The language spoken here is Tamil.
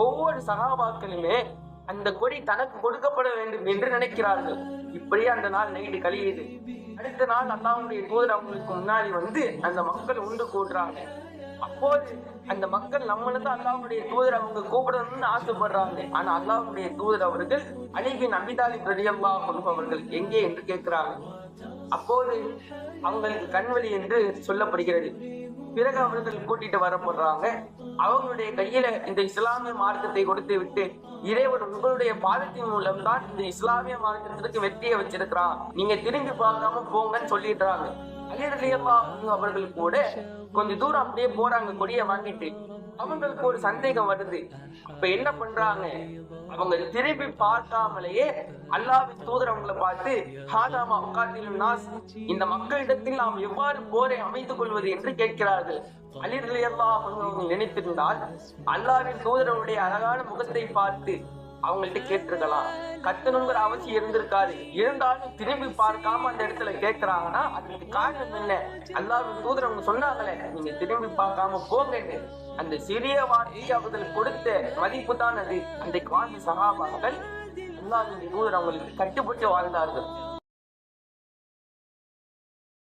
ஒவ்வொரு சகாபாக்களுமே அந்த கொடி தனக்கு கொடுக்கப்பட வேண்டும் என்று நினைக்கிறார்கள். இப்படியே அந்த நாள் நைட்டு கழியுது. அடுத்த நாள் அல்லாஹ்வுடைய தூதர் அவங்களுக்கு முன்னாடி வந்து அந்த மக்கள் உண்டு கூடுறாங்க. அப்போது அந்த மக்கள் நம்மளுக்கு அல்லாஹ்வுடைய தூதர் அவங்க கூப்பிடணும்னு ஆசைப்படுறாங்க. ஆனா அல்லாஹ்வுடைய தூதர் அவர்கள் அலி பின் அபீ தாலிப் ரலியல்லாஹு அன்ஹு அவர்கள் எங்கே என்று கேட்கிறாங்க. அப்போது அவங்களுக்கு கண்வலி என்று சொல்லப்படுகிறது. பிறகு அவர்கள் கூட்டிட்டு வரப்படுறாங்க. அவங்களுடைய கையில இந்த இஸ்லாமிய மார்க்கத்தை கொடுத்து விட்டு, இறைவன் உங்களுடைய பாதத்தின் மூலம் தான் இந்த இஸ்லாமிய மார்க்கத்திற்கு வெற்றியை வச்சிருக்கிறான், நீங்க திரும்பி பார்க்காம போங்கன்னு சொல்லிடுறாங்க. அலி ரலியல்லாஹு அன்ஹு அவர்கள் கூட கொஞ்ச தூரம் அப்படியே போறாங்க கொடியை வாங்கிட்டு. அவங்களுக்கு ஒரு சந்தேகம் வருது. அப்ப என்ன பண்றாங்க, அவங்க திரும்பி பார்க்காமலேயே அல்லாஹ்வின் தூதர் அவங்களை பார்த்து, ஹாதாமா உகாத்திலுன் நாஸ், இந்த மக்களிடத்தில் நாம் எவ்வாறு போரை அமைத்துக் கொள்வது என்று கேட்கிறார்கள். அலி ரலியல்லாஹு அன்ஹு நினைத்திருந்தால் அல்லாஹ்வின் தூதருடைய அழகான முகத்தை பார்த்து அவங்கள்ட்ட கேட்டிருக்கலாம், கத்தணுங்கிற அவசியம் இருந்திருக்காது. இருந்தாலும் திரும்பி பார்க்காம அந்த இடத்துல கேட்கிறாங்கன்னா அதுக்கு காரணம் என்ன? அல்லாஹ்வின் தூதர் அவங்க சொன்னாங்களே, நீங்க திரும்பி பார்க்காம போங்கன்னு. அந்த சிறிய வார்த்தைக்கு அவர்கள் கொடுத்த மதிப்பு தான் அது. அன்றைக்கு வாழ்ந்த சகாபாக்கள் அல்லாஹ்வின் தூதர் அவங்களுக்கு கட்டுப்பட்டு வாழ்ந்தார்கள்.